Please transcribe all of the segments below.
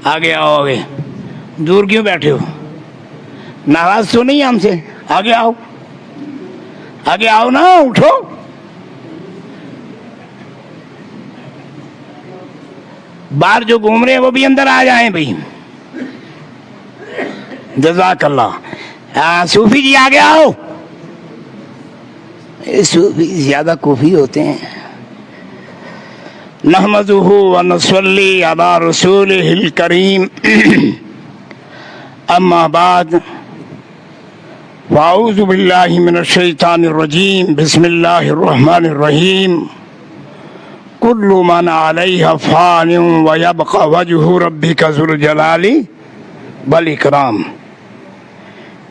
आगे आओ, आगे। दूर क्यों बैठे हो? नाराज तो नहीं हमसे? आगे आओ, आगे आओ ना, उठो। बाहर जो घूम रहे हैं वो भी अंदर आ जाएं भाई। जज़ाकल्लाह। सूफी जी आगे आओ। सूफी ज्यादा कूफी होते हैं। नहमदुहु व नसल्ली अला रसूलिहिल करीम, अम्मा बाद, फाऊज़ु बिल्लाहि मिनश शैतानिर रजीम, बिस्मिल्लाहिर रहमानिर रहीम। कुल्लु मन अलैहा फ़ानिन व यबक़ा वजहु रब्बिका ज़ुल जलाली वल इकराम।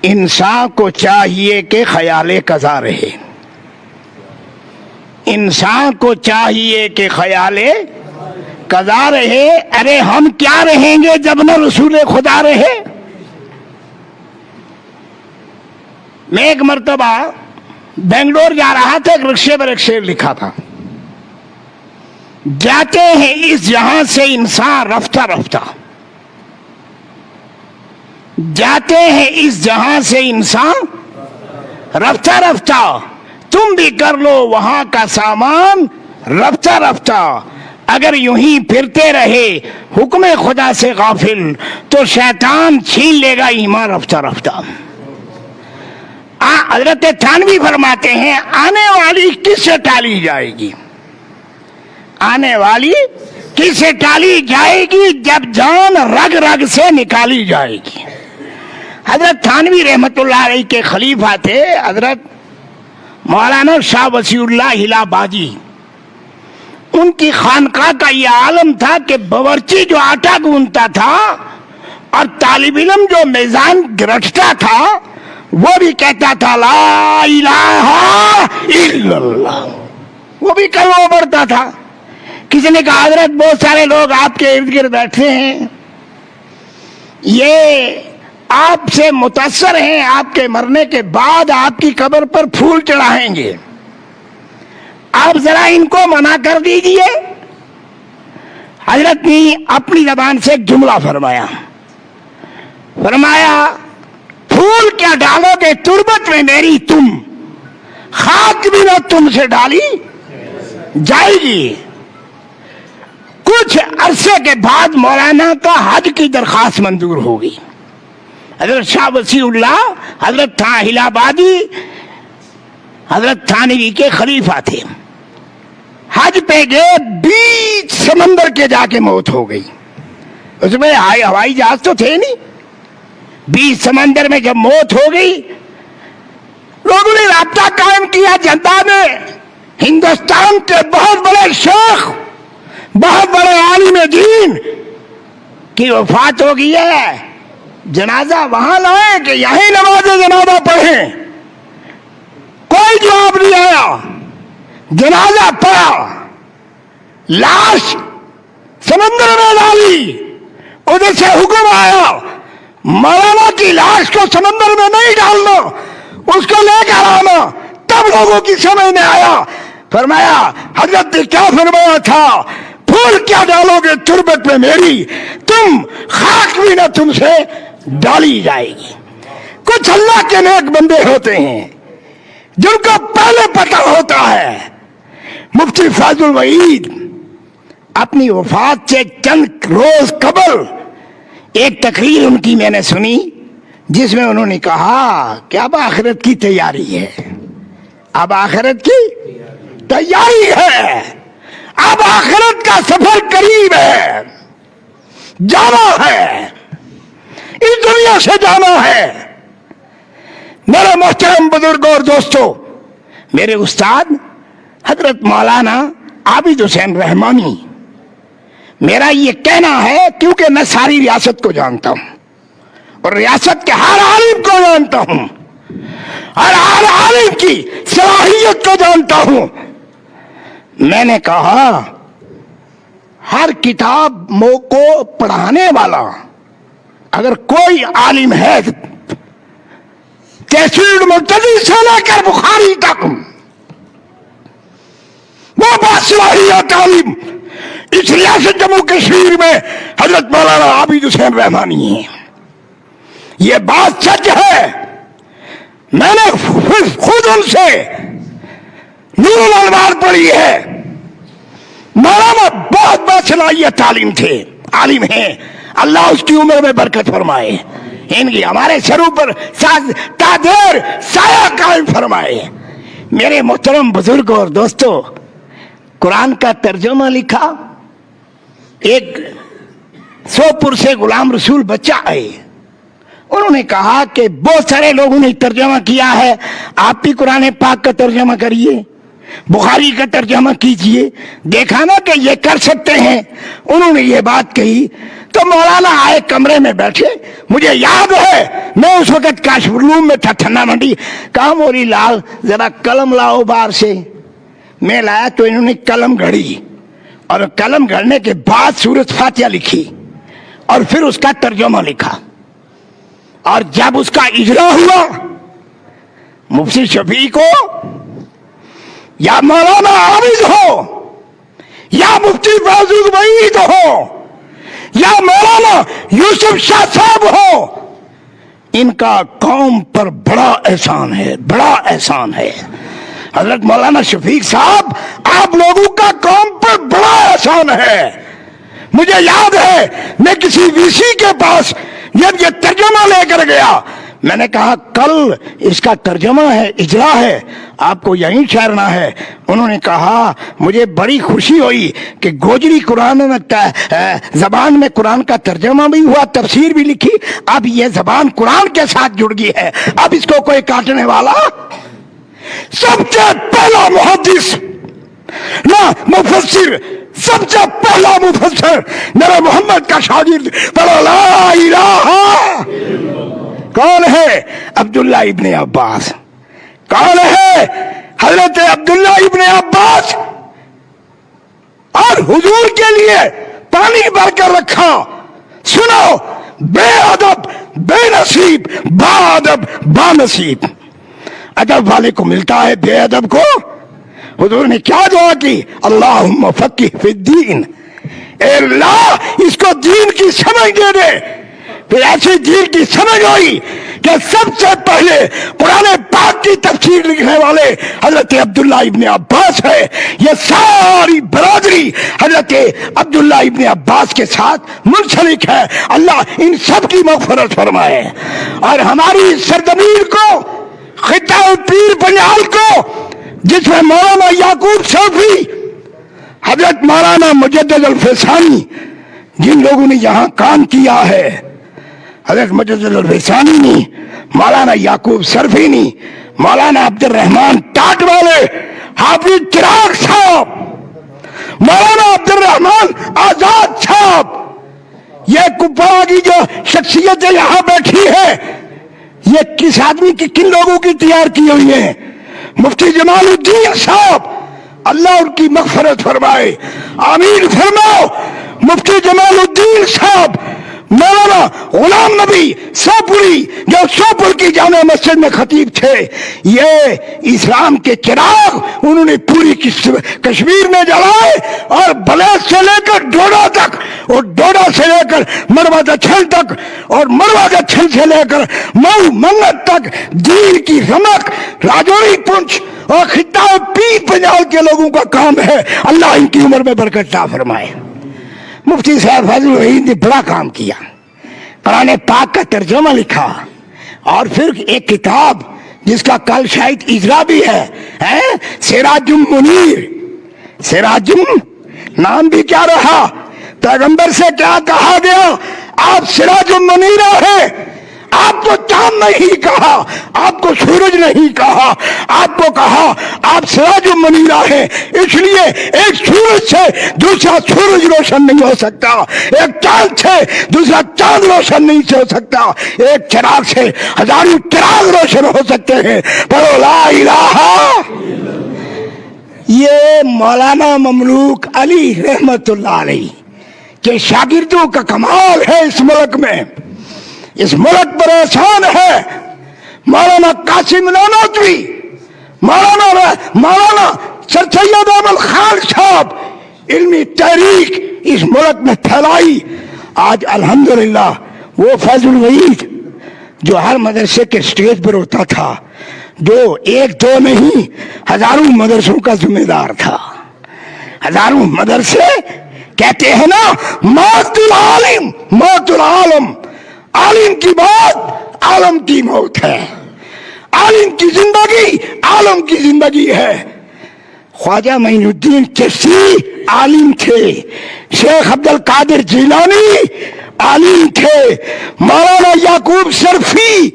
इंसान को चाहिए कि ख़याल क़ज़ा रहे। इंसान को चाहिए कि ख़याल क़ज़ा रहे। अरे हम क्या रहेंगे जब न रसूल खुदा रहे। मैं एक मर्तबा बेंगलोर जा रहा था, एक रिक्शे पर एक शेर लिखा था, जाते हैं इस जहां से इंसान रफ्ता रफ्ता, जाते हैं इस जहां से इंसान रफ्ता रफ्ता, तुम भी कर लो वहां का सामान रफ्ता रफ्ता। अगर यूं ही फिरते रहे हुक्म खुदा से गाफिल तो शैतान छीन लेगा ईमान रफ्ता रफ्ता। हजरत थानवी फरमाते हैं, आने वाली किससे टाली जाएगी? आने वाली किससे टाली जाएगी? जब जान रग रग से निकाली जाएगी। हजरत थानवी रहमतुल्लाह अलैह के खलीफा थे हजरत मौलाना शाह वसीउल्लाह इलाहाबादी। उनकी खानका का यह आलम था कि बावर्ची जो आटा गूंथता था और तालिब इल्म जो मेज़ान रटता था वो भी कहता था ला इलाहा इल्लल्लाह, वो भी कलमा पढ़ता था। किसी ने कहा हजरत बहुत सारे लोग आपके इर्द गिर्द बैठे हैं, ये आपसे मुतासर हैं, आपके मरने के बाद आपकी कब्र पर फूल चढ़ाएंगे, आप जरा इनको मना कर दीजिए। हजरत ने अपनी जबान से एक जुमला फरमाया, फरमाया फूल क्या डालोगे तुरबत में मेरी तुम, खाक भी ना तुमसे डाली जाएगी। कुछ अरसे के बाद मौलाना का हज की दरखास्त मंजूर होगी। हजरत शाह वसीउल्लाह हजरत इलाहाबादी हजरत थानवी के खलीफा थे। हज पे गए, बीच समंदर के जाके मौत हो गई। उसमें हवाई जहाज तो थे नहीं। बीच समंदर में जब मौत हो गई, लोगों ने राब्ता कायम किया जनता में। हिंदुस्तान के बहुत बड़े शेख, बहुत बड़े आलिम दीन की वफात हो गई है, जनाजा वहां लाए कि यही नमाज जनाजा पढ़े। कोई जवाब नहीं आया। जनाजा पड़ा, लाश समंदर में डाली। उधर से हुक्म आया मौलाना की लाश को समंदर में नहीं डालना, उसको लेकर आना। तब लोगों की समझ में आया। फरमाया हजरत ने क्या फरमाया था, फूल क्या डालोगे तुरबत में मेरी तुम, खाक भी ना तुमसे डाली जाएगी। कुछ अल्लाह के नेक बंदे होते हैं जिनको पहले पता होता है। मुफ्ती फाजुल वहीद अपनी वफात से चंद रोज कबल एक तकरीर उनकी मैंने सुनी, जिसमें उन्होंने कहा कि अब आखिरत की तैयारी है, अब आखिरत की तैयारी है, अब आखिरत का सफर करीब है, जाना है, इस दुनिया से जाना है। मेरे मोहतरम बुजुर्गों और दोस्तों, मेरे उस्ताद हजरत मौलाना आबिद हुसैन रहमानी, मेरा ये कहना है क्योंकि मैं सारी रियासत को जानता हूं और रियासत के हर आलिम को जानता हूं और हर आलिम की सलाहियत को जानता हूं। मैंने कहा हर किताब को पढ़ाने वाला अगर कोई आलिम है, तहसील मुर्तजी से लेकर बुखारी तक, وہ باصلاحیہ تعلیم اس ریاست جموں کشمیر میں حضرت مولانا عابد حسین رحمانی ہیں. یہ بات سچ ہے. میں نے خود ان سے نور الانوار پڑھی ہے. مولانا بہت باصلاحیت تعلیم تھے، عالم ہیں. اللہ اس کی عمر میں برکت فرمائے، ان کی ہمارے سروں پر تادیر سایہ قائم فرمائے. میرے محترم بزرگ اور دوستو، قرآن کا ترجمہ لکھا. ایک سوپور سے غلام رسول بچہ آئے، انہوں نے کہا کہ بہت سارے لوگوں نے ترجمہ کیا ہے، آپ بھی قرآن پاک کا ترجمہ کریے، بخاری کا ترجمہ کیجئے. دیکھا نا کہ یہ کر سکتے ہیں. انہوں نے یہ بات کہی تو مولانا آئے، کمرے میں بیٹھے. مجھے یاد ہے میں اس وقت کاشف العلوم میں تھا، ٹھنڈا منڈی. کہا موری لال ذرا قلم لاؤ باہر سے. میں لایا تو انہوں نے قلم گھڑی، اور قلم گھڑنے کے بعد سورۃ فاتحہ لکھی اور پھر اس کا ترجمہ لکھا. اور جب اس کا اجرا ہوا، مفتی شفیع کو یا مولانا عابد ہو یا مفتی فیض وحید ہو یا مولانا یوسف شاہ صاحب ہو، ان کا قوم پر بڑا احسان ہے، بڑا احسان ہے. حضرت مولانا شفیق صاحب، آپ لوگوں کا قوم پر بڑا احسان ہے. مجھے یاد ہے میں کسی وی سی کے پاس جب یہ ترجمہ لے کر گیا، میں نے کہا کل اس کا ترجمہ ہے، اجرا ہے، آپ کو یہیں ٹھہرنا ہے. انہوں نے کہا مجھے بڑی خوشی ہوئی کہ گوجری قرآن میں زبان میں قرآن کا ترجمہ بھی ہوا، تفسیر بھی لکھی. اب یہ زبان قرآن کے ساتھ جڑ گئی ہے، اب اس کو کوئی کاٹنے والا. سب سے پہلا محدث نہ مفسر، سب سے پہلا مفسر میرے محمد کا شاگرد پڑھو لا الہ. کون ہے؟ عبداللہ ابن عباس. کون ہے؟ حضرت عبداللہ ابن عباس. اور حضور کے لیے پانی بھر کر رکھا. سنو، بے ادب بے نصیب، با ادب با نصیب. ادب والے کو ملتا ہے، بے ادب کو. حضور نے کیا دعا کی؟ اللہم فقہ فی الدین، اے اللہ اس کو دین کی سمجھ دے دے. پھر ایسی دین کی سمجھ ہوئی کہ سب سے پہلے قرآن پاک کی تفسیر لکھنے والے حضرت عبداللہ ابن عباس ہے. یہ ساری برادری حضرت عبداللہ ابن عباس کے ساتھ منسلک ہے. اللہ ان سب کی مغفرت فرمائے. اور ہماری سرزمین کو، خطہ پیر پنجال کو، جس میں مولانا یعقوب صوفی، حضرت مولانا مجدد الفیسانی، جن لوگوں نے یہاں کام کیا ہے، حضرت مجدد الفیسانی نہیں، مولانا یعقوب صرفی نہیں، مولانا عبد الرحمان ٹاٹ والے، حافظ چراغ صاحب، مولانا عبد الرحمان آزاد صاحب، یہ کپواڑہ کی جو شخصیتیں یہاں بیٹھی ہے، یہ کس آدمی کی، کن لوگوں کی تیار کی ہوئی ہیں؟ مفتی جمال الدین صاحب، اللہ ان کی مغفرت فرمائے، آمین فرماؤ. مفتی جمال الدین صاحب، مولانا غلام نبی سوپوری، جو سوپور کی جامع مسجد میں خطیب تھے، یہ اسلام کے چراغ انہوں نے پوری کشمیر میں جلائے. اور بلیس سے لے کر ڈوڈا تک، اور ڈوڈا سے لے کر مروا دچھل تک، اور مروا دچھل سے لے کر مئو منگت تک دین کی رمق راجوری پنچ اور خطہ پیر پنجال کے لوگوں کا کام ہے. اللہ ان کی عمر میں برکت عطا فرمائے. مفتی صاحب فیض وحید نے بڑا کام کیا، قرآن پاک کا ترجمہ لکھا، اور پھر ایک کتاب جس کا کل شاید اجرا بھی ہے، سراج المنیر. سراج نام بھی کیا رہا، پیغمبر سے کیا کہا گیا؟ آپ سراج المنیر ہیں. آپ کو چاند نہیں کہا، آپ کو سورج نہیں کہا، آپ کو کہا آپ سراج المنیرہ ہیں. اس لیے ایک سورج سے دوسرا سورج روشن نہیں ہو سکتا، ایک چاند سے دوسرا چاند روشن نہیں ہو سکتا، ایک چراغ سے ہزاروں چراغ روشن ہو سکتے ہیں. پڑھو لا الہ. یہ مولانا مملوک علی رحمت اللہ علیہ کے شاگردوں کا کمال ہے. اس ملک میں، اس ملک پر احسان ہے. مولانا قاسم نانوتوی، مولانا सर सैयद अहमद खान साहब इल्मी तहरीक इस मुल्क में फैलाई। आज अल्हम्दुलिल्लाह वो फैजुल वहीद जो हर मदरसे के स्टेज पर होता था, जो एक दो नहीं हजारों मदरसों का जिम्मेदार था, हजारों मदरसे, कहते हैं ना मौतुल आलिम मौतुल आलम, आलिम की मौत आलम की मौत है, आलिम की जिंदगी आलम की जिंदगी है। ख्वाजा मोइनुद्दीन चिश्ती आलिम थे, शेख अब्दुल कादिर जिलानी आलिम थे, मौलाना याकूब शर्फी।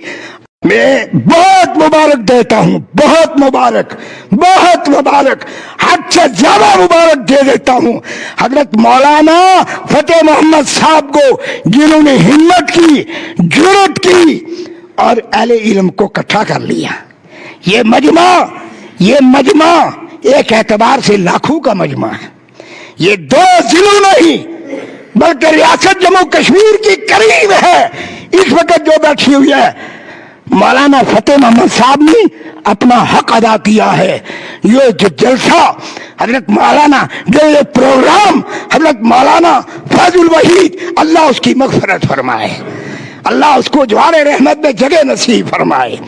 मैं बहुत मुबारक देता हूं, बहुत मुबारक, बहुत मुबारक, हद से ज्यादा मुबारक दे देता हूं हजरत मौलाना फतेह मोहम्मद साहब को, जिन्होंने हिम्मत की, जुर्रत की और अहले इल्म को इकट्ठा कर लिया। ये मजमा एक एतबार से लाखों का मजमा है। ये दो जिलों नहीं बल्कि रियासत जम्मू कश्मीर की करीब है। इस वक्त जो बैठी हुई है मौलाना फतेह मोहम्मद साहब ने अपना हक अदा किया है। ये जो जलसा हजरत मौलाना, जो ये प्रोग्राम हजरत मौलाना फैजुल वहीद, अल्लाह उसकी मगफरत फरमाए, अल्लाह उसको जवारे रहमत में जगह नसीब फरमाए।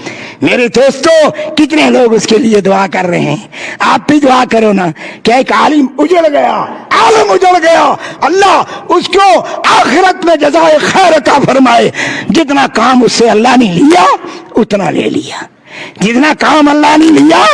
मेरे दोस्तों, कितने लोग उसके लिए दुआ कर रहे हैं, आप भी दुआ करो ना। क्या एक आलिम उजड़ गया, आलम उजड़ गया, अल्लाह उसको आखिरत में जज़ाए खैर अता फरमाए। जितना काम उससे अल्लाह ने लिया उतना ले लिया, जितना काम अल्लाह ने लिया,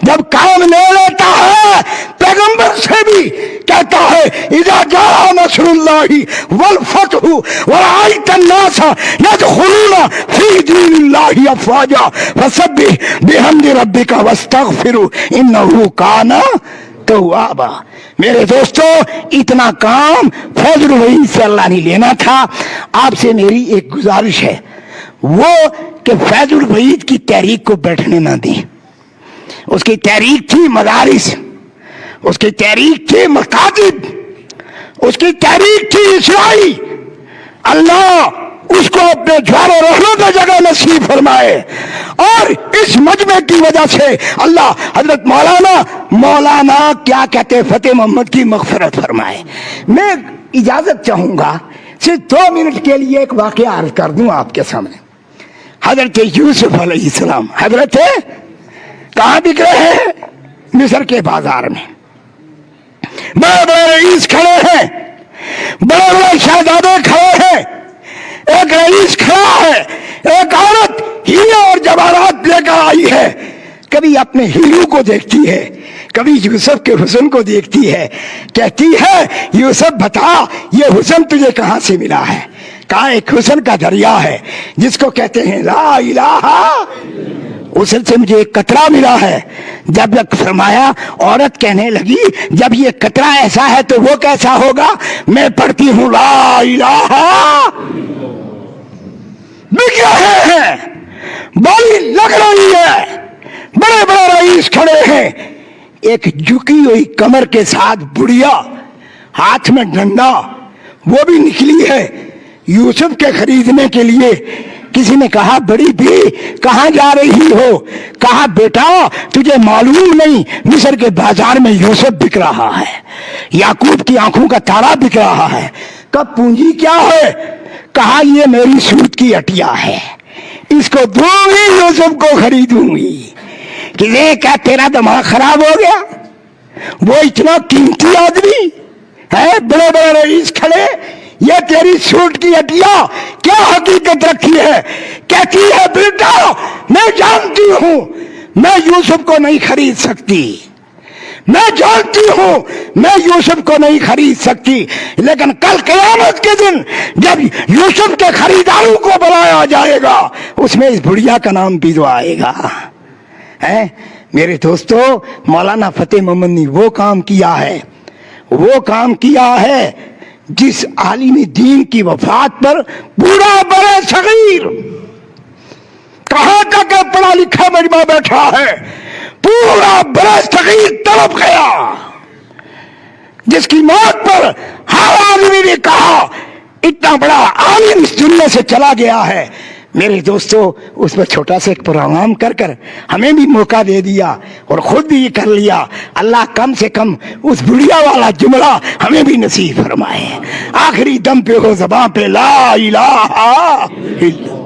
जब काम ले लेता है पैगंबर से भी कहता है इज़ा जाअ नस्रुल्लाहि वल फतहु व रअयत अन्नास यदखुलूना फी दीनिल्लाहि अफ़वाजा फसब्बिह बिहम्दि रब्बिका वस्तगफिरु इन्नहु काना तव्वाबा। मेरे दोस्तों, इतना काम फजल वही से अल्लाह ने लेना था। आपसे मेरी एक गुजारिश है, वो कि फैजुल वहीद की तहरीक को बैठने ना दें। उसकी तहरीक थी मदारिस, उसकी तहरीक थी मकातिब, उसकी तहरीक थी इस्लाही। अल्लाह उसको अपने ज्वार रहमत में जगह नसीब फरमाए। और इस मजमे की वजह से अल्लाह हजरत मौलाना क्या कहते फतेह मोहम्मद की मगफरत फरमाए। मैं इजाजत चाहूंगा सिर्फ 2 मिनट के लिए एक वाकया अर्ज कर दूं आपके सामने। हजरत यूसुफ अलैहिस्सलाम, हजरत कहाँ बिक रहे हैं? मिस्र के बाजार में। बड़े बड़े रईस खड़े हैं, बड़े बड़े शहजादे खड़े हैं, एक रईस खड़ा है, एक औरत हीरे और जवाहरात लेकर आई है। कभी अपने हीरो को देखती है, कभी यूसुफ के हुस्न को देखती है, कहती है यूसुफ बता ये हुस्न तुझे कहां से मिला है? कहा एक हुस्न का दरिया है जिसको कहते हैं ला इलाहा, उससे मुझे एक कतरा मिला है। जब फरमाया, औरत कहने लगी जब ये कतरा ऐसा है तो वो कैसा होगा? मैं पढ़ती हूं ला इलाहा। बिक रहे हैं, बोली लग रही है, बड़े बड़े रईस खड़े हैं, एक झुकी हुई कमर के साथ बुढ़िया, हाथ में डंडा, वो भी निकली है यूसुफ के खरीदने के लिए। किसी ने कहा बड़ी भी कहां जा रही हो? कहा बेटा तुझे मालूम नहीं मिस्र के बाजार में यूसुफ बिक रहा है, याकूब की आंखों का तारा बिक रहा है। कब पूंजी क्या है? कहा ये मेरी सूत की हटिया है, इसको दूंगी, यूसुफ को खरीदूंगी। कि क्या तेरा दिमाग खराब हो गया? वो इतना कीमती आदमी है, बड़े बड़े रईस खड़े, ये तेरी सूट की हटिया क्या हकीकत रखी है? कहती है बेटा मैं जानती हूं मैं यूसुफ को नहीं खरीद सकती, मैं जानती हूं मैं यूसुफ को नहीं खरीद सकती, लेकिन कल क़यामत के दिन जब यूसुफ के खरीदारों को बुलाया जाएगा उसमें इस बुढ़िया का भी भी तो आएगा। है मेरे दोस्तों, मौलाना फतेह मोहम्मद ने वो काम किया है, वो काम किया है जिस आलिम दीन की वफात पर पूरा बड़े सगीर, कहां तक पढ़ा लिखा मजमा बैठा है, पूरा बड़े सगीर तड़प गया, जिसकी मौत पर हर आदमी ने कहा इतना बड़ा आलिम इस दुनिया से चला गया है। میرے دوستوں اس میں چھوٹا سا ایک پروگرام کر کر ہمیں بھی موقع دے دیا اور خود بھی یہ کر لیا. اللہ کم سے کم اس بڑھیا والا جملہ ہمیں بھی نصیب فرمائے. آخری دم پہ ہو زباں پہ لا الہ الا